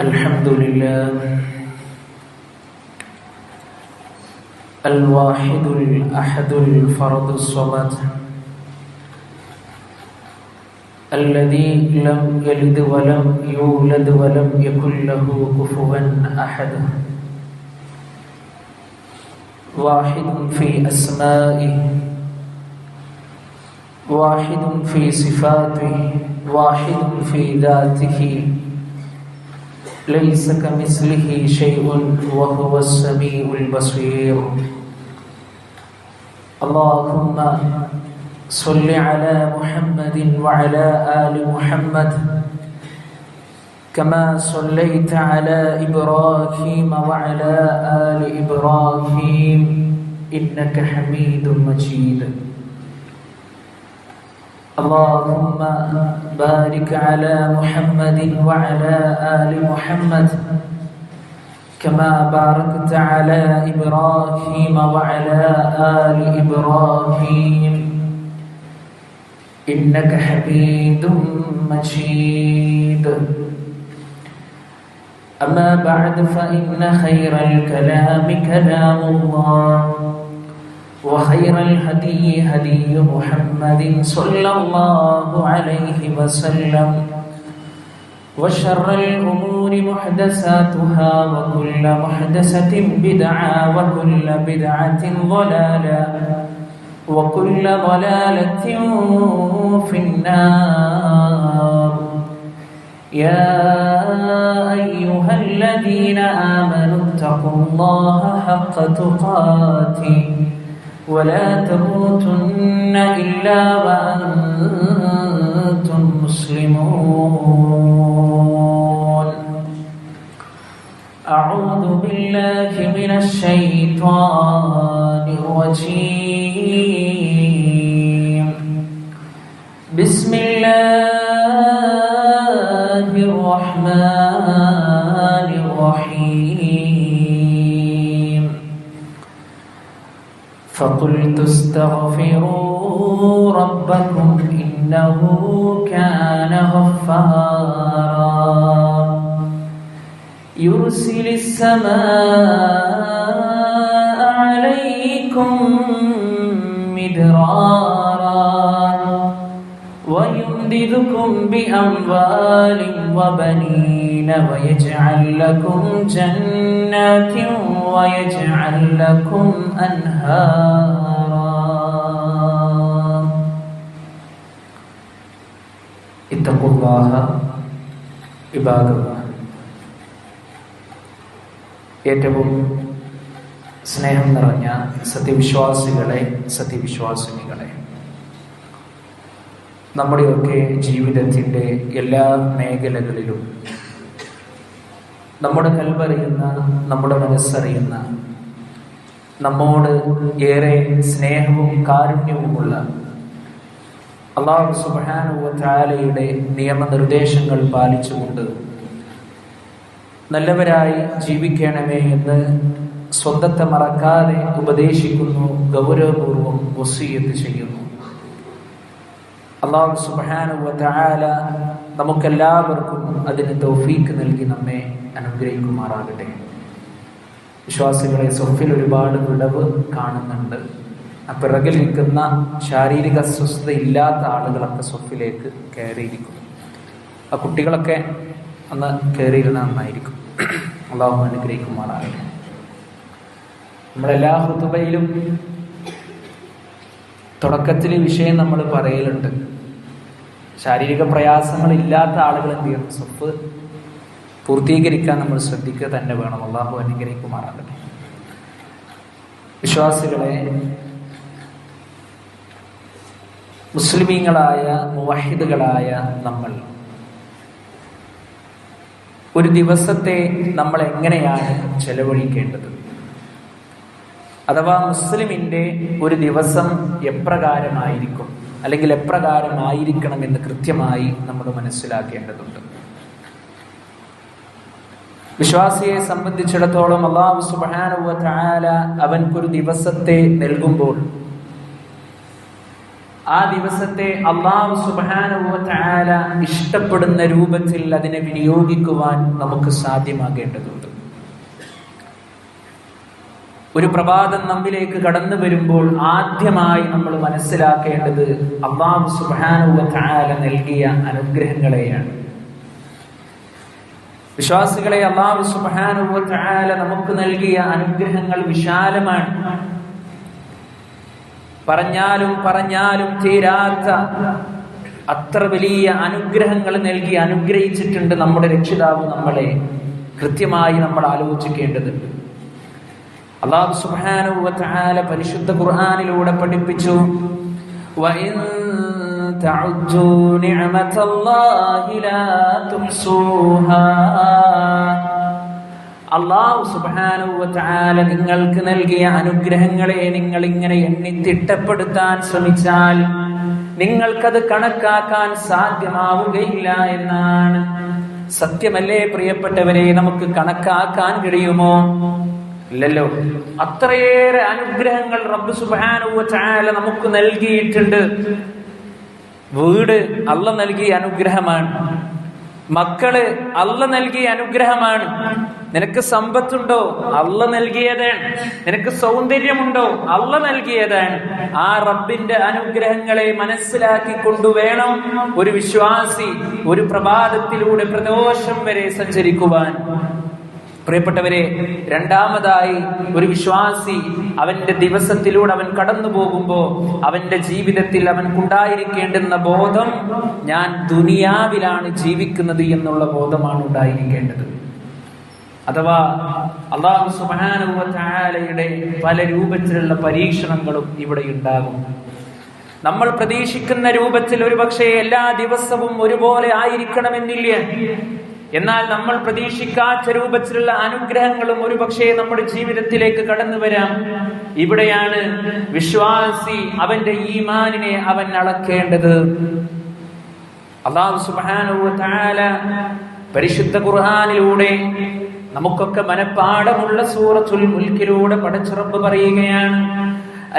الحمد لله الواحد الأحد الفرد الصمد الذي لم يلد ولم يولد ولم يكن له كفوا أحد واحد في أسمائه واحد في صفاته واحد في ذاته ليس كمثله شيء وهو السميع البصير اللهم صل على محمد وعلى آل محمد كما صليت على إبراهيم وعلى آل إبراهيم إنك حميد مجيد اللهم بارك على محمد وعلى آل محمد كما باركت على إبراهيم وعلى آل إبراهيم إنك حميد مجيد أما بعد فإن خير الكلام كلام الله وخير الهدي هدي محمد صلى الله عليه وسلم وشر الأمور محدثاتها وكل محدثة بدعة وكل بدعة ضلالة وكل ضلالة في النار يا أيها الذين آمنوا اتقوا الله حق تقاته ولا تموتن إلا وأنتم مسلمون أعوذ بالله من الشيطان الرجيم بسم الله الرحمن الرحيم فقلت استغفروا ربكم إنه كان غفارا يرسل السماء عليكم مدرارا ويمددكم بأموال وبنين ويجعل لكم جنات ويجعل لكم أنهارا اتقوا الله عباد الله ഏറ്റവും സ്നേഹം നിറഞ്ഞ സത്യവിശ്വാസികളെ സത്യവിശ്വാസിനികളെ, നമ്മുടെയൊക്കെ ജീവിതത്തിൻ്റെ എല്ലാ മേഖലകളിലും നമ്മുടെ കൽവറിയുന്ന, നമ്മുടെ മനസ്സറിയുന്ന, നമ്മോട് ഏറെ സ്നേഹവും കാരുണ്യവുമുള്ള അല്ലാഹു സുബ്ഹാനഹു വ തആലയുടെ നിയമനിർദ്ദേശങ്ങൾ പാലിച്ചുകൊണ്ട് നല്ലവരായി ജീവിക്കണമേ എന്ന് സ്വന്തത്തെ മറക്കാതെ ഉപദേശിക്കുന്നു, ഗൗരവപൂർവ്വം വസിയ്യത്ത് ചെയ്യുന്നു. അല്ലാഹു സുബ്ഹാനഹു വ തആല നമുക്കെല്ലാവർക്കും അതിന് തൗഫീക്ക് നൽകി നമ്മെ അനുഗ്രഹിക്കുമാറാകട്ടെ. വിശ്വാസികളെ, സ്വഫിൽ ഒരുപാട് വിടവ് കാണുന്നുണ്ട്. ആ പിറകിൽ നിൽക്കുന്ന ശാരീരിക അസ്വസ്ഥത ഇല്ലാത്ത ആളുകളൊക്കെ സ്വഫിലേക്ക് കയറിയിരിക്കുന്നു. ആ കുട്ടികളൊക്കെ അന്ന് കയറിയിരുന്ന നന്നായിരിക്കും. അല്ലാഹു അനുഗ്രഹിക്കുമാറാകട്ടെ. നമ്മളെല്ലാ ഖുതുബയിലും തുടക്കത്തിൽ വിഷയം നമ്മൾ പറയലുണ്ട്. ശാരീരിക പ്രയാസങ്ങൾ ഇല്ലാത്ത ആളുകൾ എന്ത് ചെയ്യണം? സ്വഫ് പൂർത്തീകരിക്കാൻ നമ്മൾ ശ്രദ്ധിക്കുക തന്നെ വേണം. അല്ലാഹു അനുഗ്രഹിക്കുമാറാകട്ടെ. വിശ്വാസികളെ, മുസ്ലിമീങ്ങളായ മുവഹിദുകളായ നമ്മൾ ഒരു ദിവസത്തെ നമ്മൾ എങ്ങനെയാണ് ചെലവഴിക്കേണ്ടത്? അഥവാ മുസ്ലിമിൻ്റെ ഒരു ദിവസം എപ്രകാരമായിരിക്കും, അല്ലെങ്കിൽ എപ്രകാരമായിരിക്കണം എന്ന് കൃത്യമായി നമ്മൾ മനസ്സിലാക്കേണ്ടതുണ്ട്. വിശ്വാസിയെ സംബന്ധിച്ചിടത്തോളം അല്ലാഹു സുബ്ഹാനഹു വ തആല അവൻക്കൊരു ദിവസത്തെ നൽകുമ്പോൾ ആ ദിവസത്തെ അല്ലാഹു സുബ്ഹാനഹു വ തആല ഇഷ്ടപ്പെടുന്ന രൂപത്തിൽ അതിനെ വിനിയോഗിക്കുവാൻ നമുക്ക് സാധ്യമാകേണ്ടതുണ്ട്. ഒരു പ്രഭാതം നമ്മിലേക്ക് കടന്നു വരുമ്പോൾ ആദ്യമായി നമ്മൾ മനസ്സിലാക്കേണ്ടത് അല്ലാഹു സുബ്ഹാനഹു വ തആല നൽകിയ അനുഗ്രഹങ്ങളെയാണ്. വിശ്വാസികളെ, അല്ലാഹു സുബ്ഹാനഹു വ തആല നമുക്ക് നൽകിയ അനുഗ്രഹങ്ങൾ വിശാലമാണ്. പറഞ്ഞാലും തീരാത്ത അത്ര വലിയ അനുഗ്രഹങ്ങൾ നൽകി അനുഗ്രഹിച്ചിട്ടുണ്ട് നമ്മുടെ രക്ഷിതാവ് നമ്മളെ. കൃത്യമായി നമ്മൾ ആലോചിക്കേണ്ടതുണ്ട്. അല്ലാഹു സുബ്ഹാനഹു വ തആല പരിശുദ്ധ ഖുർആനിലൂടെ പഠിപ്പിച്ചു, വഇൻ തഉദ്ദു നിഅമതല്ലാഹി ലാ തുഹ്സൂഹാ. അല്ലാഹു സുബ്ഹാനഹു വ തആല നിങ്ങൾക്ക് നൽകിയ അനുഗ്രഹങ്ങളെ നിങ്ങൾ ഇങ്ങനെ എണ്ണി തിട്ടപ്പെടുത്താൻ ശ്രമിച്ചാൽ നിങ്ങൾക്കത് കണക്കാക്കാൻ സാധ്യമാവുകയില്ല എന്നാണ്. സത്യമല്ലേ പ്രിയപ്പെട്ടവരെ? നമുക്ക് കണക്കാക്കാൻ കഴിയുമോ? ഇല്ലല്ലോ. അത്രയേറെ അനുഗ്രഹങ്ങൾ റബ്ബ് സുബ്ഹാനഹു വ തആല നമുക്ക് നൽകിയിട്ടുണ്ട്. വീട് അല്ലാഹ് നൽകിയ അനുഗ്രഹമാണ്. മക്കള് അല്ലാഹ് നൽകിയ അനുഗ്രഹമാണ്. നിനക്ക് സമ്പത്തുണ്ടോ? അല്ലാഹ് നൽകിയതാണ്. നിനക്ക് സൗന്ദര്യമുണ്ടോ? അല്ലാഹ് നൽകിയതാണ്. ആ റബ്ബിന്റെ അനുഗ്രഹങ്ങളെ മനസ്സിലാക്കിക്കൊണ്ടു വേണം ഒരു വിശ്വാസി ഒരു പ്രഭാതത്തിലൂടെ പ്രദോഷം വരെ സഞ്ചരിക്കുവാൻ. പ്രിയപ്പെട്ടവരെ, രണ്ടാമതായി ഒരു വിശ്വാസി അവന്റെ ദിവസത്തിലൂടെ അവൻ കടന്നു പോകുമ്പോ അവന്റെ ജീവിതത്തിൽ അവൻക്കുണ്ടായിരിക്കേണ്ടുന്ന ബോധം, ഞാൻ ദുനിയാവിലാണ് ജീവിക്കുന്നത് എന്നുള്ള ബോധമാണ് ഉണ്ടായിരിക്കേണ്ടത്. അഥവാ അല്ലാഹു സുബ്ഹാനഹു വ തആലയുടെ പല രൂപത്തിലുള്ള പരീക്ഷണങ്ങളും ഇവിടെ ഉണ്ടാകും. നമ്മൾ പ്രതീക്ഷിക്കുന്ന രൂപത്തിൽ ഒരുപക്ഷെ എല്ലാ ദിവസവും ഒരുപോലെ ആയിരിക്കണമെന്നില്ല. എന്നാൽ നമ്മൾ പ്രതീക്ഷിക്കാത്ത രൂപത്തിലുള്ള അനുഗ്രഹങ്ങളും ഒരുപക്ഷെ നമ്മുടെ ജീവിതത്തിലേക്ക് കടന്നു വരാം. ഇവിടെയാണ് വിശ്വാസി അവന്റെ ഈമാനിനെ അവൻ അളക്കേണ്ടത്. അല്ലാഹു സുബ്ഹാനഹു വ തആല പരിശുദ്ധ ഖുർആനിലൂടെ നമുക്കൊക്കെ മനപ്പാഠമുള്ള സൂറത്തുൽ മുൽക്കിലൂടെ പടച്ച റബ്ബ് പറയുകയാണ്,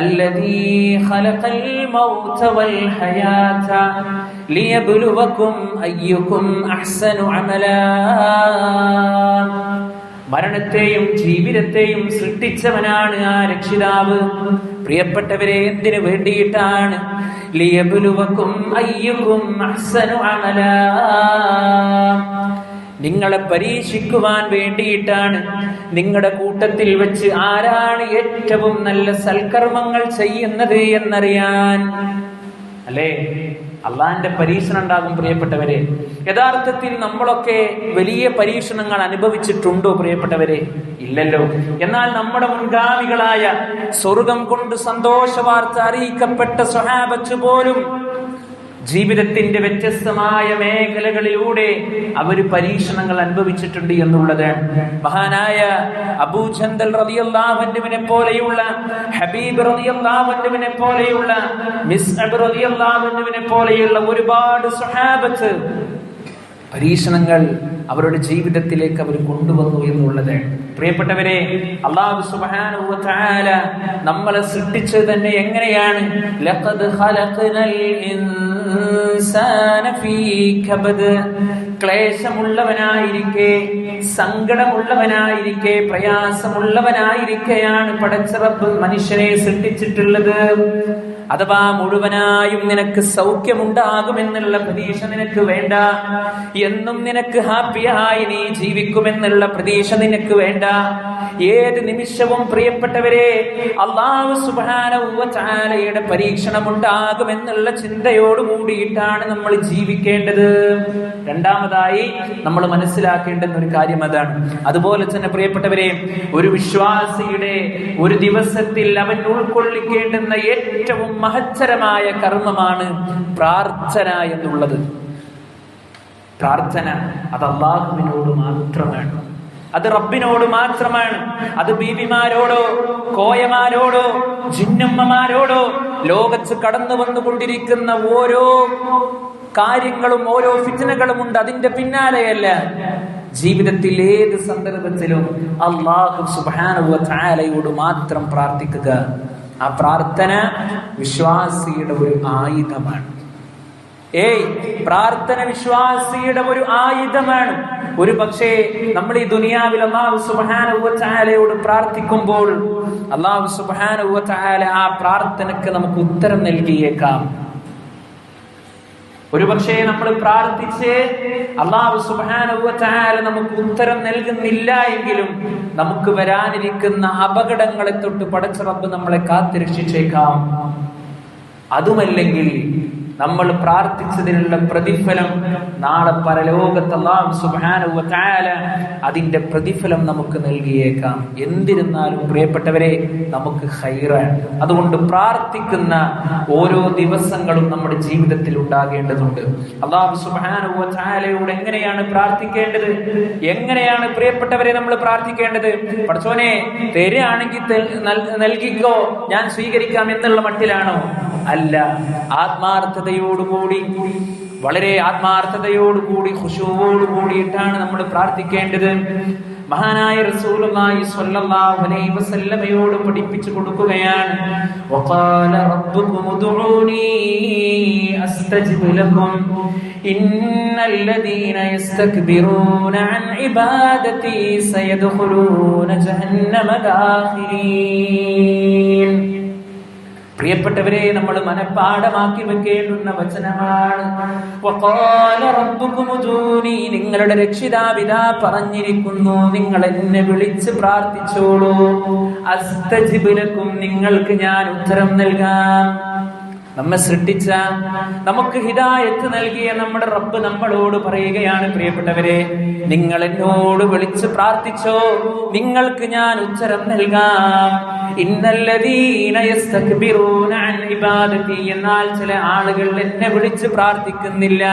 الذي خلق الموت والحياة ليبلوكم أيكم أحسن عملا. മരണത്തെയും ജീവിതത്തെയും സൃഷ്ടിച്ചവനാണ് ആ രക്ഷിതാവ്. പ്രിയപ്പെട്ടവരെ, എന്തിനു വേണ്ടിയിട്ടാണ്? ലിയബ്ലുവക്കും അയ്യുക്കും അഹ്സനു അമലാ. നിങ്ങളെ പരീക്ഷിക്കുവാൻ വേണ്ടിയിട്ടാണ്. നിങ്ങളുടെ കൂട്ടത്തിൽ വെച്ച് ആരാണ് ഏറ്റവും നല്ല സൽക്കർമ്മങ്ങൾ ചെയ്യുന്നത് എന്നറിയാൻ. അല്ലേ? അള്ളാന്റെ പരീക്ഷണം ഉണ്ടാകും പ്രിയപ്പെട്ടവരെ. യഥാർത്ഥത്തിൽ നമ്മളൊക്കെ വലിയ പരീക്ഷണങ്ങൾ അനുഭവിച്ചിട്ടുണ്ടോ പ്രിയപ്പെട്ടവരെ? ഇല്ലല്ലോ. എന്നാൽ നമ്മുടെ മുൻഗാമികളായ സ്വർഗം കൊണ്ട് സന്തോഷ വാർത്ത അറിയിക്കപ്പെട്ട സ്വഹാബത്ത് പോലും ജീവിതത്തിന്റെ വ്യത്യസ്തമായ മേഖലകളിലൂടെ അവര് പരീക്ഷണങ്ങൾ അനുഭവിച്ചിട്ടുണ്ട് എന്നുള്ളതാണ്. മഹാനായ അബൂ ജന്ദൽ റളിയല്ലാഹു അൻഹുവിനെ പോലെയുള്ള, ഹബീബ് റളിയല്ലാഹു അൻഹുവിനെ പോലെയുള്ള, മിസ്അബ് റളിയല്ലാഹു അൻഹുവിനെ പോലെയുള്ള ഒരുപാട് സ്വഹാബത്ത് പരീക്ഷണങ്ങൾ അവരുടെ ജീവിതത്തിലേക്ക് അവർ കൊണ്ടുവന്നു എന്നുള്ളത്. പ്രിയപ്പെട്ടവരെ, അല്ലാഹു സുബ്ഹാനഹു വ തആല നമ്മളെ സൃഷ്ടിച്ചത് തന്നെ എങ്ങനെയാണ്? ലഖദ് ഖലഖനൽ ഇൻസാന ഫീ കബദ്. ക്ലേശമുള്ളവനായിരിക്കെ, സങ്കടമുള്ളവനായിരിക്കെ, പ്രയാസമുള്ളവനായിരിക്കെയാണ് പടച്ച റബ്ബ് മനുഷ്യനെ സൃഷ്ടിച്ചിട്ടുള്ളത്. അഥവാ മുഴുവനായും നിനക്ക് സൗഖ്യമുണ്ടാകുമെന്നുള്ള പ്രതീക്ഷ നിനക്ക് വേണ്ട. എന്നും നിനക്ക് ഹാപ്പിയായി നീ ജീവിക്കുമെന്നുള്ള പ്രതീക്ഷ നിനക്ക് വേണ്ട. ഏത് നിമിഷവും പ്രിയപ്പെട്ടവരെ അല്ലാഹു സുബ്ഹാനഹു വ തആലയുടെ പരീക്ഷണം ഉണ്ടാകുമെന്നുള്ള ചിന്തയോട് കൂടിയിട്ടാണ് നമ്മൾ ജീവിക്കേണ്ടത്. രണ്ടാമതായി നമ്മൾ മനസ്സിലാക്കേണ്ടുന്ന ഒരു കാര്യം അതാണ്. അതുപോലെ തന്നെ പ്രിയപ്പെട്ടവരെ, ഒരു വിശ്വാസിയുടെ ഒരു ദിവസത്തിൽ അവൻ ഉൾക്കൊള്ളിക്കേണ്ടുന്ന ഏറ്റവും മഹത്തരമായ കർമ്മമാണ് പ്രാർത്ഥന എന്നുള്ളത്. പ്രാർത്ഥന അത് അല്ലാഹുവിനോട് മാത്രമാണ്. അത് റബ്ബിനോട് മാത്രമാണ്. അത് ബീവിമാരോടോ കോയമാരോടോ ജിന്നുമ്മമാരോടോ ലോകത്ത് കടന്നു വന്നുകൊണ്ടിരിക്കുന്ന ഓരോ കാര്യങ്ങളും ഓരോ ഫിത്നകളും ഉണ്ട്, അതിന്റെ പിന്നാലെയല്ല. ജീവിതത്തിൽ ഏത് സന്ദർഭത്തിലും അല്ലാഹു സുബ്ഹാനഹു വ തആലയോട് മാത്രം പ്രാർത്ഥിക്കുക. ആ പ്രാർത്ഥന വിശ്വാസിയുടെ ഒരു ആയുധമാണ്. പ്രാർത്ഥന വിശ്വാസിയുടെ ഒരു ആയുധമാണ്. ഒരു പക്ഷേ നമ്മൾ ഈ ദുനിയാവിൽ അല്ലാഹു സുബ്ഹാനഹു വ തആലയോട് പ്രാർത്ഥിക്കുമ്പോൾ അല്ലാഹു സുബ്ഹാനഹു വ തആല ആ പ്രാർത്ഥനയ്ക്ക് നമുക്ക് ഉത്തരം നൽകിയേക്കാം. ഒരു പക്ഷേ നമ്മൾ പ്രാർത്ഥിച്ച് അല്ലാഹു സുബ്ഹാനഹു വ തആല നമുക്ക് ഉത്തരം നൽകുന്നില്ല എങ്കിലും നമുക്ക് വരാനിരിക്കുന്ന അപകടങ്ങളെ തൊട്ട് പടച്ച റബ്ബ് നമ്മളെ കാത്തുരക്ഷിച്ചേക്കാം. അതുമല്ലെങ്കിൽ നമ്മൾ പ്രാർത്ഥിച്ചതിനുള്ള പ്രതിഫലം നാളെ പരലോകത്ത് അല്ലാഹു സുബ്ഹാനഹു വ തആല അതിന്റെ പ്രതിഫലം നമുക്ക് നൽകിയേക്കാം. എന്തിരുന്നാലും പ്രിയപ്പെട്ടവരെ, നമുക്ക് ഖൈറാണ്. അതുകൊണ്ട് പ്രാർത്ഥിക്കുന്ന ഓരോ ദിവസങ്ങളും നമ്മുടെ ജീവിതത്തിൽ ഉണ്ടാകേണ്ടതുണ്ട്. അല്ലാഹു സുബ്ഹാനഹു വ തആലയോട് എങ്ങനെയാണ് പ്രാർത്ഥിക്കേണ്ടത്? എങ്ങനെയാണ് പ്രിയപ്പെട്ടവരെ നമ്മൾ പ്രാർത്ഥിക്കേണ്ടത്? പടച്ചോനെ തരുകയാണെങ്കിൽ നൽകിക്കോ, ഞാൻ സ്വീകരിക്കാം എന്നുള്ള മട്ടിലാണോ? അല്ല. ആത്മാർത്ഥതയോടുകൂടി, വളരെ ആത്മാർത്ഥതയോടുകൂടി, ഖുശൂവോടുകൂടിയിട്ടാണ് നമ്മൾ പ്രാർത്ഥിക്കേണ്ടത്. മഹാനായ റസൂലുള്ളാഹി സ്വല്ലല്ലാഹു അലൈഹി വസല്ലമയോട് പഠിപ്പിച്ചു കൊടുക്കുകയാണ്. വഖാല റബ്ബുകും ഉദ്ഊനി അസ്തജിബ് ലക്കും ഇന്നല്ലദീന യസ്തക്ബിറൂന അൻ ഇബാദതി സയദ്ഖുലൂന ജഹന്നമ ദാഖിരീൻ. പ്രിയപ്പെട്ടവരെ, നമ്മൾ മനഃപ്പാഠമാക്കി വെക്കേണ്ടുന്ന വചനമാണ്. വഖാല റബ്ബുകും ഉദൂനി, നിങ്ങളുടെ രക്ഷിതാവിതാ പറഞ്ഞിരിക്കുന്നു, നിങ്ങൾ എന്നെ വിളിച്ച് പ്രാർത്ഥിച്ചോളൂ. അസ്തജിബ് ലക്കും, നിങ്ങൾക്ക് ഞാൻ ഉത്തരം നൽകാം. നമ്മെ സൃഷ്ടിച്ച, നമുക്ക് ഹിദായത്ത് നൽകിയ നമ്മുടെ റബ്ബ് നമ്മളോട് പറയുകയാണ്, പ്രിയപ്പെട്ടവരെ, നിങ്ങൾ എന്നോട് വിളിച്ച് പ്രാർത്ഥിച്ചോ, നിങ്ങൾക്ക് ഞാൻ ഉത്തരം നൽകാം. ഇന്നല്ലദീന യസ്തക്ബിറൂന അൻ ഇബാദതി, എന്നാൽ ചില ആളുകൾ എന്നെ വിളിച്ച് പ്രാർത്ഥിക്കുന്നില്ല,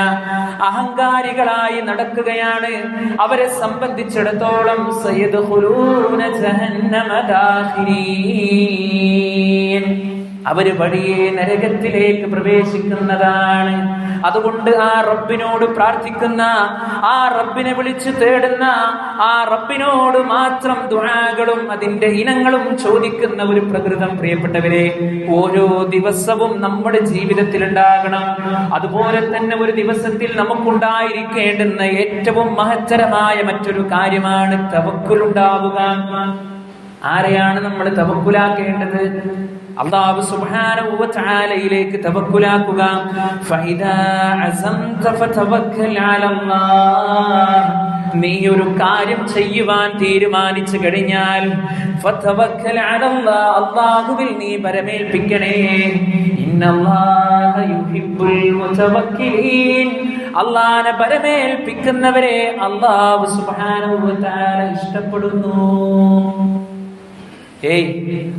അഹങ്കാരികളായി നടക്കുകയാണ്. അവരെ സംബന്ധിച്ചിടത്തോളം സയദ്ഖുലൂന ജഹന്നമ ദാഖിരീൻ, അവര് വഴിയെ നരകത്തിലേക്ക് പ്രവേശിക്കുന്നതാണ്. അതുകൊണ്ട് ആ റബ്ബിനോട് പ്രാർത്ഥിക്കുന്ന, ആ റബ്ബിനെ വിളിച്ചു തേടുന്ന, ആ റബ്ബിനോട് മാത്രം ദുആകളും അതിന്റെ ഇനങ്ങളും ചോദിക്കുന്ന ഒരു പ്രകൃതം, പ്രിയപ്പെട്ടവരെ, ഓരോ ദിവസവും നമ്മുടെ ജീവിതത്തിൽ ഉണ്ടാകണം. അതുപോലെ തന്നെ ഒരു ദിവസത്തിൽ നമുക്കുണ്ടായിരിക്കേണ്ടുന്ന ഏറ്റവും മഹത്തരമായ മറ്റൊരു കാര്യമാണ് തവക്കുൽ ഉണ്ടാവുക. ആരെയാണ് നമ്മൾ തവക്കുലാക്കേണ്ടത്? അല്ലാഹു സുബ്ഹാനഹു വ തആലയിലേക്ക് തവക്കുലാക്കുക. ഫഇദാ അസംത ഫതവക്കൽ അലല്ലാഹ്, നീ ഒരു കാര്യം ചെയ്യുവാൻ തീരുമാനിച്ചു കഴിഞ്ഞാൽ ഫതവക്കൽ അലല്ലാഹ്, അല്ലാഹുവിൽ നീ പരമേൽപ്പിക്കണേ. ഇന്നല്ലാഹ യുഹിബ്ബുൽ മുതവക്കിലീൻ, അല്ലാഹനെ പരമേൽപ്പിക്കുന്നവരെ അല്ലാഹു സുബ്ഹാനഹു വ തആല ഇഷ്ടപ്പെടുന്നു.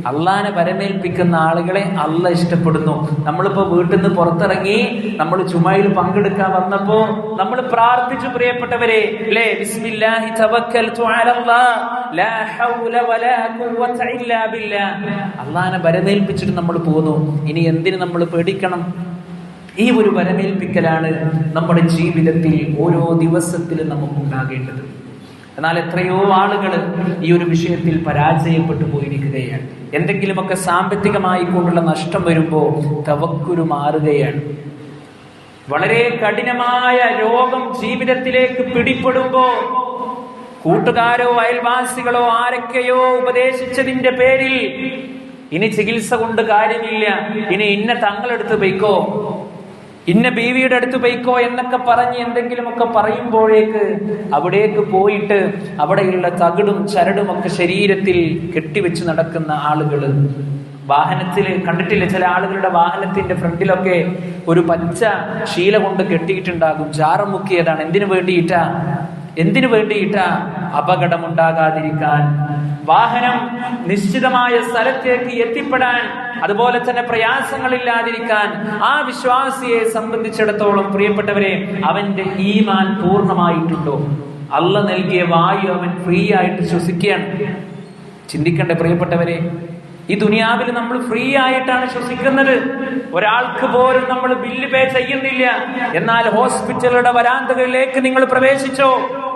അള്ളാനെ പരമേൽപ്പിക്കുന്ന ആളുകളെ അള്ളാഹ് ഇഷ്ടപ്പെടുന്നു. നമ്മളിപ്പോ വീട്ടിൽ നിന്ന് പുറത്തിറങ്ങി നമ്മൾ ചുമയിൽ പങ്കെടുക്കാൻ വന്നപ്പോ നമ്മൾ പ്രാർത്ഥിച്ചു, പ്രിയപ്പെട്ടവരെ, അല്ലേ, ബിസ്മില്ലാഹി തവക്കൽതു അലല്ലാഹ് ലാ ഹൗല വലാ ഖുവത ഇല്ലാ ബില്ലാഹ്. അള്ളാനെ പരമേൽപ്പിച്ചിട്ട് നമ്മൾ പോന്നു. ഇനി എന്തിനു നമ്മൾ പേടിക്കണം? ഈ ഒരു പരമേൽപ്പിക്കലാണ് നമ്മുടെ ജീവിതത്തിൽ ഓരോ ദിവസത്തിലും നമുക്കുണ്ടാകേണ്ടത്. എന്നാൽ എത്രയോ ആളുകൾ ഈ ഒരു വിഷയത്തിൽ പരാജയപ്പെട്ടു പോയിരിക്കുകയാണ്. എന്തെങ്കിലുമൊക്കെ സാമ്പത്തികമായി കൊണ്ടുള്ള നഷ്ടം വരുമ്പോൾ തവക്കുൽ മാറുകയാണ്. വളരെ കഠിനമായ രോഗം ജീവിതത്തിലേക്ക് പിടിപ്പെടുമ്പോ കൂട്ടുകാരോ അയൽവാസികളോ ആരൊക്കെയോ ഉപദേശിച്ചതിന്റെ പേരിൽ ഇനി ചികിത്സ കൊണ്ട് കാര്യമില്ല, ഇനി ഇന്ന തങ്ങളെടുത്ത് പോയിക്കോ, ഇന്ന ബീവിയുടെ അടുത്ത് പോയിക്കോ എന്നൊക്കെ പറഞ്ഞ് എന്തെങ്കിലുമൊക്കെ പറയുമ്പോഴേക്ക് അവിടേക്ക് പോയിട്ട് അവിടെയുള്ള തകിടും ചരടുമൊക്കെ ശരീരത്തിൽ കെട്ടിവെച്ച് നടക്കുന്ന ആളുകൾ. വാഹനത്തിൽ കണ്ടിട്ടില്ല, ചില ആളുകളുടെ വാഹനത്തിന്റെ ഫ്രണ്ടിലൊക്കെ ഒരു പച്ച ശീല കൊണ്ട് കെട്ടിയിട്ടുണ്ടാകും. ജാറം മുക്കിയതാണ്. എന്തിനു വേണ്ടിയിട്ടാ? അപകടമുണ്ടാകാതിരിക്കാൻ, വാഹനം നിശ്ചിതമായ സ്ഥലത്തേക്ക് എത്തിപ്പെടാൻ, അതുപോലെ തന്നെ പ്രയാസങ്ങളില്ലാതിരിക്കാൻ. ആ വിശ്വാസിയെ സംബന്ധിച്ചിടത്തോളം പ്രിയപ്പെട്ടവരെ, അവന്റെ ഈമാൻ പൂർണ്ണമായിട്ടുണ്ടോ? അള്ളാഹ് നൽകിയ വായു അവൻ ഫ്രീ ആയിട്ട് ശ്വസിക്കുകയാണ്. ചിന്തിക്കണ്ടേ പ്രിയപ്പെട്ടവരെ, ഈ ദുനിയാവിൽ നമ്മൾ ഫ്രീ ആയിട്ടാണ് ശ്വസിക്കുന്നത്. ഒരാൾക്ക് പോലും നമ്മൾ ബില്ല് പേ ചെയ്യുന്നില്ല. എന്നാൽ ഹോസ്പിറ്റലുകളുടെ വരാന്തകളിലേക്ക് നിങ്ങൾ പ്രവേശിച്ചോ,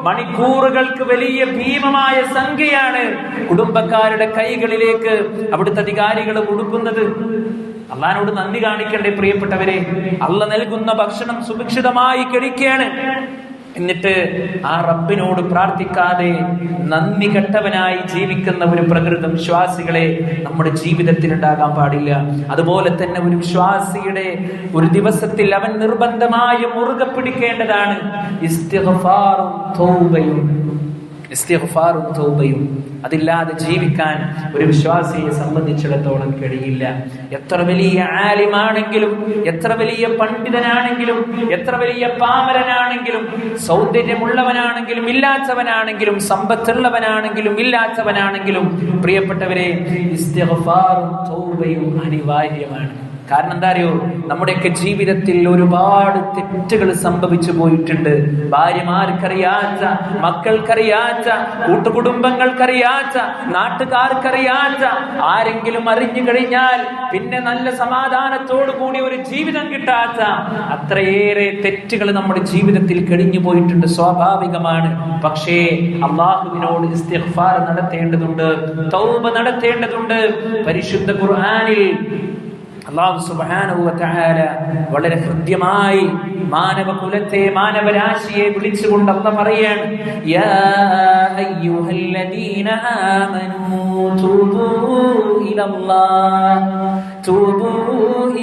മണിക്കൂറുകൾക്ക് വലിയ ഭീമമായ സംഖ്യയാണ് കുടുംബക്കാരുടെ കൈകളിലേക്ക് അവിടുത്തെ അധികാരികൾ കൊടുക്കുന്നത്. അള്ളാഹിനോട് നന്ദി കാണിക്കണ്ടേ പ്രിയപ്പെട്ടവരെ? അള്ളാഹ് നൽകുന്ന ഭക്ഷണം സുഭിക്ഷിതമായി കഴിക്കുകയാണ്. എന്നിട്ട് ആ റബ്ബിനോട് പ്രാർത്ഥിക്കാതെ നന്ദി കെട്ടവനായി ജീവിക്കുന്ന ഒരു പ്രകൃതം വിശ്വാസികളെ നമ്മുടെ ജീവിതത്തിൽ ഉണ്ടാകാൻ പാടില്ല. അതുപോലെ തന്നെ ഒരു വിശ്വാസിയുടെ ഒരു ദിവസത്തിൽ അവൻ നിർബന്ധമായും മുറുകെ പിടിക്കേണ്ടതാണ് ഇസ്തിഗ്ഫാറും തൗബയും. അതില്ലാതെ ജീവിക്കാൻ ഒരു വിശ്വാസിയെ സംബന്ധിച്ചിടത്തോളം കഴിയില്ല. എത്ര വലിയ ആലിമാണെങ്കിലും, എത്ര വലിയ പണ്ഡിതനാണെങ്കിലും, എത്ര വലിയ പാമരനാണെങ്കിലും, സൗന്ദര്യമുള്ളവനാണെങ്കിലും ഇല്ലാത്തവനാണെങ്കിലും, സമ്പത്തുള്ളവനാണെങ്കിലും ഇല്ലാത്തവനാണെങ്കിലും, പ്രിയപ്പെട്ടവരെ, ഇസ്തിഗ്ഫാറും തൗബയും അനിവാര്യമാണ്. കാരണം എന്താ അറിയോ? നമ്മുടെയൊക്കെ ജീവിതത്തിൽ ഒരുപാട് തെറ്റുകൾ സംഭവിച്ചു പോയിട്ടുണ്ട്. ഭാര്യമാർക്കറിയാത്ത, മക്കൾക്കറിയാത്ത, കൂട്ടുകുടുംബങ്ങൾക്കറിയാത്ത, നാട്ടുകാർക്കറിയാത്ത, ആരെങ്കിലും അറിഞ്ഞു കഴിഞ്ഞാൽ പിന്നെ നല്ല സമാധാനത്തോടു കൂടി ഒരു ജീവിതം കിട്ടാത്ത അത്രയേറെ തെറ്റുകൾ നമ്മുടെ ജീവിതത്തിൽ കഴിഞ്ഞു പോയിട്ടുണ്ട്. സ്വാഭാവികമാണ്. പക്ഷേ അല്ലാഹുവിനോട് ഇസ്തിഗ്ഫാർ നടത്തേണ്ടതുണ്ട്, തൗബ നടത്തേണ്ടതുണ്ട്. പരിശുദ്ധ ഖുർആനിൽ അല്ലാഹു സുബ്ഹാനഹു വ തആല വളരെ ഹൃദ്യമായി മാനവകുലത്തെ, മാനവരാശിയെ വിളിച്ചുകൊണ്ട് അല്ലാഹു പറയാണ്, യാ അയ്യുഹല്ലദീന ആമനൂ തൂബൂ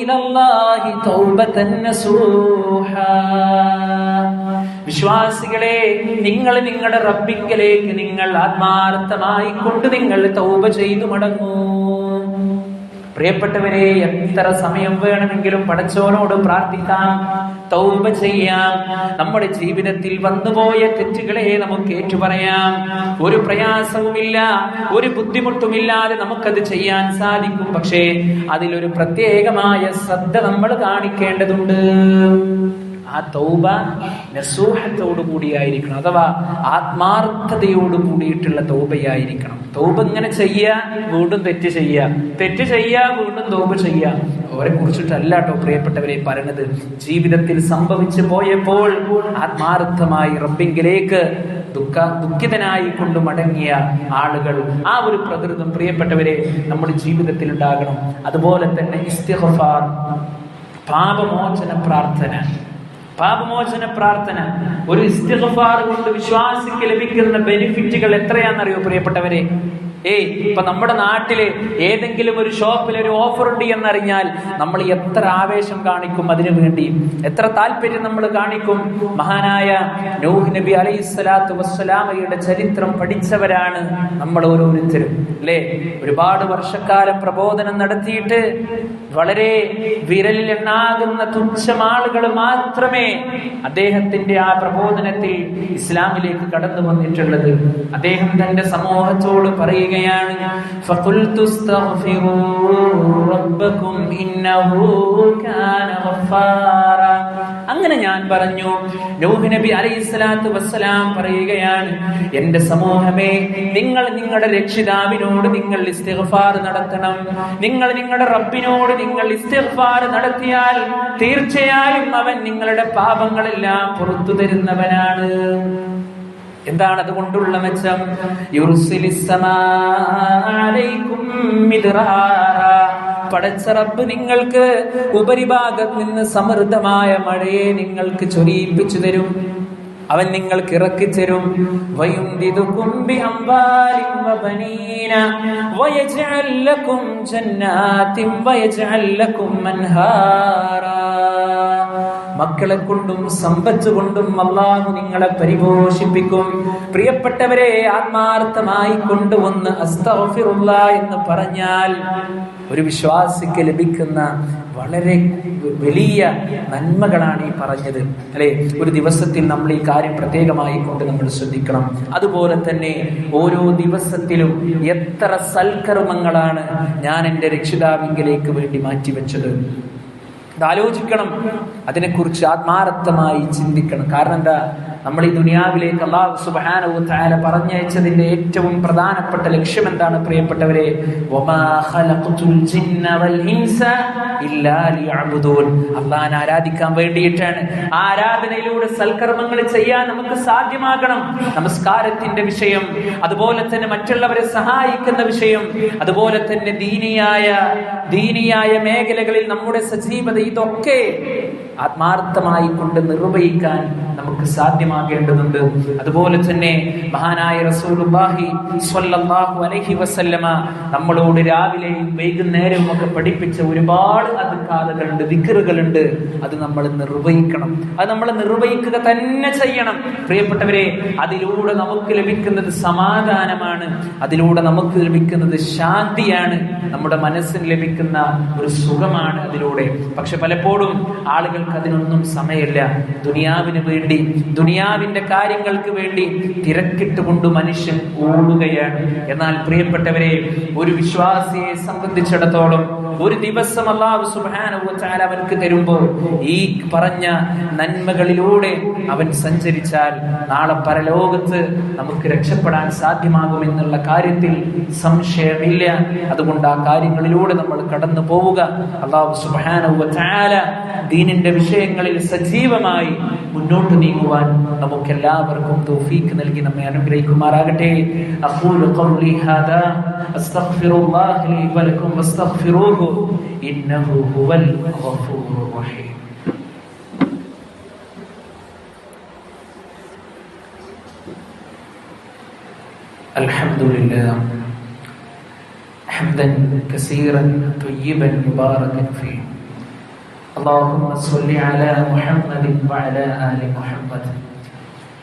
ഇലല്ലാഹി തൗബതൻ നസൂഹാ. വിശ്വാസികളെ, നിങ്ങൾ നിങ്ങളുടെ റബ്ബിങ്കലേക്ക് നിങ്ങൾ ആത്മാർത്ഥമായി കൊണ്ട് നിങ്ങൾ തൗബ ചെയ്തു മടങ്ങൂ. പ്രിയപ്പെട്ടവരെ, എത്ര സമയം വേണമെങ്കിലും പടച്ചവനോട് പ്രാർത്ഥിക്കാം, തൗബ ചെയ്യാം. നമ്മുടെ ജീവിതത്തിൽ വന്നുപോയ തെറ്റുകളെ നമുക്ക് ഏറ്റുപറയാം. ഒരു പ്രയാസവുമില്ല, ഒരു ബുദ്ധിമുട്ടുമില്ലാതെ നമുക്കത് ചെയ്യാൻ സാധിക്കും. പക്ഷേ അതിലൊരു പ്രത്യേകമായ ശ്രദ്ധ നമ്മൾ കാണിക്കേണ്ടതുണ്ട്. ആ തൗബ നസൂഹത്തോടു കൂടിയായിരിക്കണം, അഥവാ ആത്മാർത്ഥതയോട് കൂടിയിട്ടുള്ള തൗബയായിരിക്കണം. തൗബ ഇങ്ങനെ ചെയ്യുക, വീണ്ടും തെറ്റ് ചെയ്യുക, തെറ്റ് ചെയ്യുക, വീണ്ടും തൗബ ചെയ്യുക. അവരെ കുറിച്ചിട്ടല്ല കേട്ടോ പ്രിയപ്പെട്ടവരെ പറയുന്നത്. ജീവിതത്തിൽ സംഭവിച്ചു പോയപ്പോൾ ആത്മാർത്ഥമായി റബ്ബിങ്കിലേക്ക് ദുഃഖിതനായി കൊണ്ട് മടങ്ങിയ ആളുകൾ, ആ ഒരു പ്രകൃതം പ്രിയപ്പെട്ടവരെ നമ്മുടെ ജീവിതത്തിൽ ഉണ്ടാകണം. അതുപോലെ തന്നെ ഇസ്തിഗ്ഫാർ, പാപമോചന പ്രാർത്ഥന. ഒരു ഇസ്തിഗ്ഫാർ കൊണ്ട് വിശ്വാസിക്ക് ലഭിക്കുന്ന ബെനിഫിറ്റുകൾ എത്രയാണെന്നറിയോ പ്രിയപ്പെട്ടവരെ? ഇപ്പൊ നമ്മുടെ നാട്ടില് ഏതെങ്കിലും ഒരു ഷോപ്പിൽ ഒരു ഓഫർ ഉണ്ട് എന്നറിഞ്ഞാൽ നമ്മൾ എത്ര ആവേശം കാണിക്കും, അതിനു വേണ്ടി എത്ര താല്പര്യം നമ്മൾ കാണിക്കും. മഹാനായ നൂഹ് നബി അലൈഹിസ്സലാത്തു വസ്സലാമയുടെ ചരിത്രം പഠിച്ചവരാണ് നമ്മൾ ഓരോരുത്തരും, അല്ലേ? ഒരുപാട് വർഷക്കാലം പ്രബോധനം നടത്തിയിട്ട് വളരെ വിരലിൽ എണ്ണാകുന്ന തുച്ഛം ആളുകൾ മാത്രമേ അദ്ദേഹത്തിന്റെ ആ പ്രബോധനത്തിൽ ഇസ്ലാമിലേക്ക് കടന്നു വന്നിട്ടുള്ളത്. അദ്ദേഹം തന്റെ സമൂഹത്തോട് പറയുകയാണ്, ഫഖുൽതു അസ്തഗ്ഫിറൂ റബ്ബക്കും ഇന്നഹു കാന ഗഫാറ. അങ്ങനെ ഞാൻ പറഞ്ഞു. നൂഹ് നബി അലൈഹിസ്സലാത്തു വസ്സലാം പറയുകയാണ്, എന്റെ സമൂഹമേ, നിങ്ങൾ നിങ്ങളുടെ രക്ഷിതാവിനോട് നിങ്ങൾ ഇസ്തിഗ്ഫാർ നടത്തണം. നിങ്ങൾ നിങ്ങളുടെ റബ്ബിനോട് നിങ്ങൾ ഇസ്തിഗ്ഫാർ നടത്തിയാൽ തീർച്ചയായും അവൻ നിങ്ങളുടെ പാപങ്ങളെല്ലാം പുറത്തു തരുന്നവനാണ്. എന്താണ് അതുകൊണ്ടുള്ള മെച്ചം? പടച്ച റബ്ബ് നിങ്ങൾക്ക് ഉപരിഭാഗത്ത് നിന്ന് സമൃദ്ധമായ മഴയെ നിങ്ങൾക്ക് ചൊരിയിപ്പിച്ചു തരും. അവൻ നിങ്ങൾക്ക് ഇറക്കി തരും. മക്കളെ കൊണ്ടും സമ്പത്ത് കൊണ്ടും അല്ലാഹു നിങ്ങളെ പരിപോഷിപ്പിക്കും. പ്രിയപ്പെട്ടവരെ, ആത്മാർത്ഥമായി കൊണ്ടുവന്ന് അസ്തഗ്ഫിറുല്ലാഹ് എന്ന് പറഞ്ഞാൽ ഒരു വിശ്വാസിക്ക് ലഭിക്കുന്ന വളരെ വലിയ നന്മകളാണ് ഈ പറഞ്ഞത്, അല്ലെ? ഒരു ദിവസത്തിൽ നമ്മൾ ഈ കാര്യം പ്രത്യേകമായി കൊണ്ട് നമ്മൾ ശ്രദ്ധിക്കണം. അതുപോലെ തന്നെ ഓരോ ദിവസത്തിലും എത്ര സൽക്കർമ്മങ്ങളാണ് ഞാൻ എൻ്റെ രക്ഷിതാവിങ്കലേക്ക് വേണ്ടി മാറ്റിവെച്ചത്. ആലോചിക്കണം, അതിനെക്കുറിച്ച് ആത്മാർത്ഥമായി ചിന്തിക്കണം. കാരണം എന്താ? നമ്മൾ ഈ ദുനിയാവിലേക്ക് അല്ലാഹു സുബ്ഹാനഹു വ തആല പറഞ്ഞയച്ചതിന്റെ ഏറ്റവും പ്രധാനപ്പെട്ട ലക്ഷ്യം എന്താണ് പ്രിയപ്പെട്ടവരെ? വമാ ഖലഖതുൽ ജിന്ന വൽ ഇൻസ ഇല്ലാ ലിയഅ്ബുദൂൻ. അല്ലാഹുവിനെ ആരാധിക്കാൻ വേണ്ടിയിട്ടാണ്. ആരാധനയിലൂടെ സൽക്കർമ്മങ്ങൾ ചെയ്യാൻ നമുക്ക് സാധ്യമാകണം. നമസ്കാരത്തിന്റെ വിഷയം, അതുപോലെ തന്നെ മറ്റുള്ളവരെ സഹായിക്കുന്ന വിഷയം, അതുപോലെ തന്നെ ദീനിയായ മേഖലകളിൽ നമ്മുടെ സജീവത, ഇതൊക്കെ ആത്മാർത്ഥമായി കൊണ്ട് നിർവഹിക്കാൻ നമുക്ക് സാധ്യമാകേണ്ടതുണ്ട്. അതുപോലെ തന്നെ മഹാനായ റസൂലുള്ളാഹി സ്വല്ലല്ലാഹു അലൈഹി വസല്ലമ നമ്മളോട് രാവിലെയും വൈകുന്നേരവും ഒക്കെ പഠിപ്പിച്ച ഒരുപാട് അദ്കാറുകളുണ്ട്, ദിക്റുകളുണ്ട്. അത് നമ്മൾ നിർവഹിക്കണം. അത് നമ്മൾ നിർവഹിക്കുക തന്നെ ചെയ്യണം പ്രിയപ്പെട്ടവരെ. അതിലൂടെ നമുക്ക് ലഭിക്കുന്നത് സമാധാനമാണ്, അതിലൂടെ നമുക്ക് ലഭിക്കുന്നത് ശാന്തിയാണ്, നമ്മുടെ മനസ്സിന് ലഭിക്കുന്ന ഒരു സുഖമാണ് അതിലൂടെ. പക്ഷെ പലപ്പോഴും ആളുകൾക്ക് അതിനൊന്നും സമയമില്ല. ദുനിയാവിന് വേണ്ടി, ദുനിയാവിന്റെ കാര്യങ്ങൾക്ക് വേണ്ടി തിരക്കിട്ടുകൊണ്ട് മനുഷ്യൻ ഓടുകയാണ്. എന്നാൽ പ്രിയപ്പെട്ടവരെ, ഒരു വിശ്വാസിയെ സംബന്ധിച്ചിടത്തോളം ഒരു ദിവസം അല്ലാഹു സുബ്ഹാനഹു വ തആല അവർക്ക് തരുമ്പോൾ ഈ പറഞ്ഞ നന്മകളിലൂടെ അവൻ സഞ്ചരിച്ചാൽ നാളെ പരലോകത്ത് നമുക്ക് രക്ഷപ്പെടാൻ സാധ്യമാകുമെന്നുള്ള കാര്യത്തിൽ സംശയമില്ല. അതുകൊണ്ട് ആ കാര്യങ്ങളിലൂടെ നമ്മൾ കടന്നു പോവുക. അല്ലാഹു സുബ്ഹാനഹു വ തആല ദീനിന്റെ വിഷയങ്ങളിൽ സജീവമായി മുന്നോട്ട് നീങ്ങുവാൻ നമുക്കെല്ലാവർക്കും തൗഫീഖ് നൽകി നമ്മെ അനുഗ്രഹിക്കുമാറാകട്ടെ. അഖൂലു ഖൗലി ഹാദാ അസ്തഗ്ഫിറുല്ലാഹ ലി വലക്കും വസ്തഗ്ഫിറൂഹു ഇന്നഹു ഹുവൽ ഗഫൂറുർ റഹീം. അൽഹംദുലില്ലാഹ് ഹംദൻ കസീറൻ ത്വയ്യിബൻ മുബാറകൻ ഫീഹി. اللهم صل على محمد وعلى آل محمد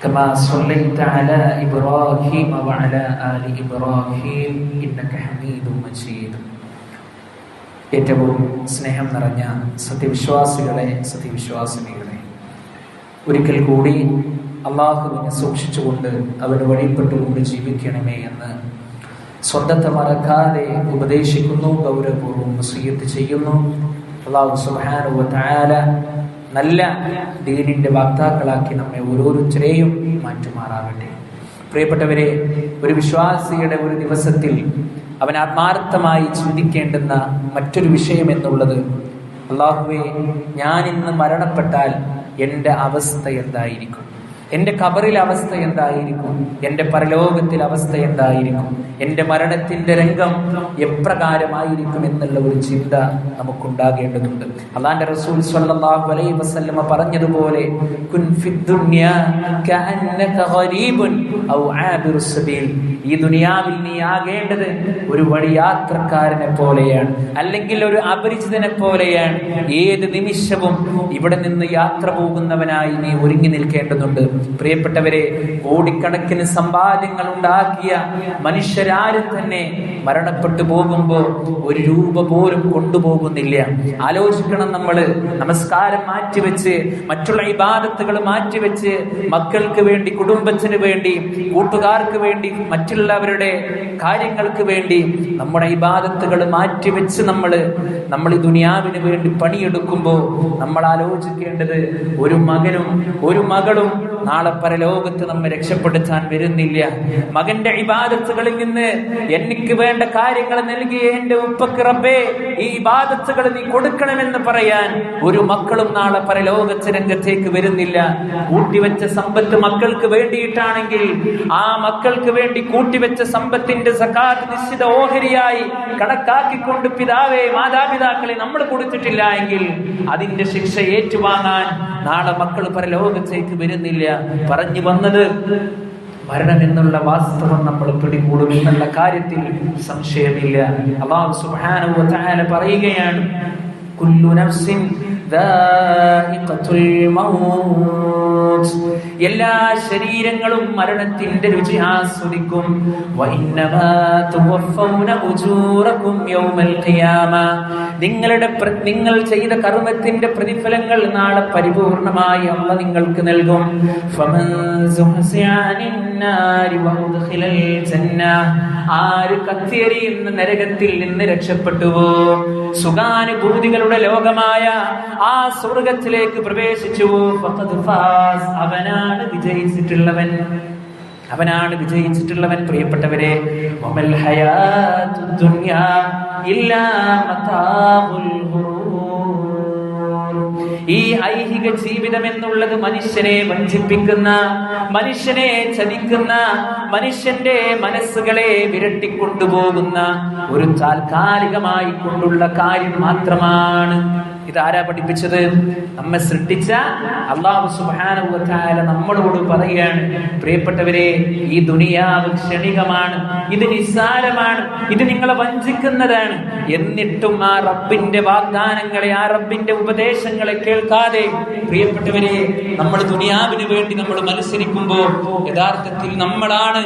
كما صليت على إبراهيم وعلى آل إبراهيم إنك حميد مجيد. ഏറ്റവും സ്നേഹം നിറഞ്ഞ സത്യവിശ്വാസികളെ, സത്യവിശ്വാസിനികളെ, ഒരിക്കൽ കൂടി അള്ളാഹുവിനെ സൂക്ഷിച്ചുകൊണ്ട് അവന് വഴിപ്പെട്ടുകൊണ്ട് ജീവിക്കണമേ എന്ന് സ്വന്തത്തെ മറക്കാതെ ഉപദേശിക്കുന്നു, ഗൗരവപൂർവ്വം വസിയ്യത്ത് ചെയ്യുന്നു. അല്ലാഹു സുബ്ഹാനഹു വ തആല നല്ല ദീനിന്റെ വാഗ്ദാക്കളാക്കി നമ്മെ ഓരോരുത്തരെയും മാറ്റുമാറാകട്ടെ. പ്രിയപ്പെട്ടവരെ, ഒരു വിശ്വാസിയുടെ ഒരു ദിവസത്തിൽ അവൻ ആത്മാർത്ഥമായി ചിന്തിക്കേണ്ടുന്ന മറ്റൊരു വിഷയം എന്നുള്ളത്, അല്ലാഹുവേ, ഞാൻ ഇന്ന് മരണപ്പെട്ടാൽ എൻ്റെ അവസ്ഥ എന്തായിരിക്കും? എൻ്റെ ഖബറിലെ അവസ്ഥ എന്തായിരിക്കും? എൻ്റെ പരലോകത്തിലെ അവസ്ഥ എന്തായിരിക്കും? എൻ്റെ മരണത്തിന്റെ രംഗം എപ്രകാരമായിരിക്കും എന്നുള്ള ഒരു ചിന്ത നമുക്കുണ്ടാകേണ്ടതുണ്ട്. അല്ലാഹുവിന്റെ റസൂൽ സ്വല്ലല്ലാഹു അലൈഹി വസല്ലമ പറഞ്ഞതുപോലെ, കുൻ ഫിദ്ദുനിയ കഅന്നക ഗരീബുൻ ഔ ആബിറു സബീൽ. ഈ ദുനിയാവിൽ നീ ആകേണ്ടത് ഒരു വഴിയാത്രക്കാരനെ പോലെയാണ്, അല്ലെങ്കിൽ ഒരു അപരിചിതനെ പോലെയാണ്. ഏത് നിമിഷവും ഇവിടെ നിന്ന് യാത്ര പോകുന്നവനായി നീ ഒരുങ്ങി നിൽക്കേണ്ടതുണ്ട്. പ്രിയപ്പെട്ടവരെ, കോടിക്കണക്കിന് സമ്പാദ്യങ്ങൾ ഉണ്ടാക്കിയ മനുഷ്യരാരും തന്നെ മരണപ്പെട്ടു പോകുമ്പോൾ ഒരു രൂപ പോലും കൊണ്ടുപോകുന്നില്ല. ആലോചിക്കണം, നമ്മള് നമസ്കാരം മാറ്റിവെച്ച്, മറ്റുള്ള ഇബാദത്തുകൾ മാറ്റിവെച്ച്, മക്കൾക്ക് വേണ്ടി, കുടുംബത്തിന് വേണ്ടി, കൂട്ടുകാർക്ക് വേണ്ടി, മറ്റുള്ളവരുടെ കാര്യങ്ങൾക്ക് വേണ്ടി നമ്മുടെ ഇബാദത്തുകൾ മാറ്റിവെച്ച് നമ്മൾ ഈ ദുനിയാവിന് വേണ്ടി പണിയെടുക്കുമ്പോൾ നമ്മൾ ആലോചിക്കേണ്ടത്, ഒരു മകനും ഒരു മകളും നാളെ പരലോകത്ത് നമ്മെ രക്ഷപ്പെടുത്താൻ വരുന്നില്ല. മകന്റെ ഇബാദത്തുകളിൽ നിന്ന് എനിക്ക് വേണ്ട കാര്യങ്ങൾ നൽകിയ എന്റെ ഉപ്പക്ക് റബ്ബേ, ഈ ഇബാദത്തുകൾ നീ കൊടുക്കണമെന്ന് പറയാൻ ഒരു മക്കളും നാളെ പരലോകത്ത് രംഗത്തേക്ക് വരുന്നില്ല. കൂട്ടിവെച്ച സമ്പത്ത് മക്കൾക്ക് വേണ്ടിയിട്ടാണെങ്കിൽ ആ മക്കൾക്ക് വേണ്ടി കൂട്ടിവെച്ച സമ്പത്തിന്റെ സകാത്ത് നിശ്ചിത ഓഹരിയായി കണക്കാക്കിക്കൊണ്ട് പിതാവേ, മാതാപിതാക്കളെ നമ്മൾ കൊടുത്തിട്ടില്ല എങ്കിൽ അതിന്റെ ശിക്ഷ ഏറ്റുവാങ്ങാൻ നാളെ മക്കൾ പരലോകത്തേക്ക് വരുന്നില്ല. പറഞ്ഞു വന്നത്, മരണം എന്നുള്ള വാസ്തവം നമ്മൾ പിടികൂടും എന്നുള്ള കാര്യത്തിൽ സംശയമില്ല. അല്ലാഹു സുബ്ഹാനഹു വ തആല പറയുകയാണ്, കുല്ലു നഫ്സിൻ ദാഇഖത്തുൽ മൗത്ത്. എല്ലാ ശരീരങ്ങളും മരണത്തിന്റെ രുചി ആസ്വദിക്കും. വഇന്നമാ തുവഫൗന ഉജൂറകും യൗമൽ ഖിയാമ. നിങ്ങൾ ചെയ്ത കർമ്മത്തിന്റെ പ്രതിഫലങ്ങൾ നാളെ പരിപൂർണമായി അല്ലാഹു നിങ്ങൾക്ക് നൽകും. ഫമൻ സുഹ്സിഅ അനിന്നാരി വഉദ്ഖിലൽ ജന്ന. ആര് കത്തിയെരിയുന്ന നരകത്തിൽ നിന്ന് രക്ഷപ്പെട്ടുവോ, സുഖാനുഭൂതികളുടെ ലോകമായ ആ സ്വർഗത്തിലേക്ക് പ്രവേശിച്ചു. ഫഖദ് ഫാസ്, അവനാണ് വിജയിച്ചിട്ടുള്ളവൻ, അവനാണ് വിജയിച്ചിട്ടുള്ളവൻ. പ്രിയപ്പെട്ടവരെ, വമൽ ഹയാത്തുദ് ദുനിയാ ഇല്ലാ മതാഉൽ ഗുറൂർ. ഈ ഐഹിക ജീവിതം എന്നുള്ളത് മനുഷ്യനെ വഞ്ചിപ്പിക്കുന്ന, മനുഷ്യനെ ചതിക്കുന്ന, മനുഷ്യന്റെ മനസ്സുകളെ വിരട്ടിക്കൊണ്ടുപോകുന്ന ഒരു താൽക്കാലികമായി കൊണ്ടുള്ള കാര്യം മാത്രമാണ്. ഇതാരാ പഠിപ്പിച്ചത്? നമ്മെ സൃഷ്ടിച്ച അല്ലാഹു സുബ്ഹാനഹു വ തആല നമ്മളോട് പറയുകയാണ്, പ്രിയപ്പെട്ടവരെ, ഈ ദുനിയാവ് ക്ഷണികമാണ്, ഇത് നിസ്സാരമാണ്, ഇത് നിങ്ങളെ വഞ്ചിക്കുന്നതാണ്. എന്നിട്ടും ആ റബ്ബിന്റെ വാഗ്ദാനങ്ങളെ, ആ റബ്ബിന്റെ ഉപദേശങ്ങളെ കേൾക്കാതെ പ്രിയപ്പെട്ടവരെ, നമ്മൾ ദുനിയാവിന് വേണ്ടി നമ്മൾ മത്സരിക്കുമ്പോൾ യഥാർത്ഥത്തിൽ നമ്മളാണ്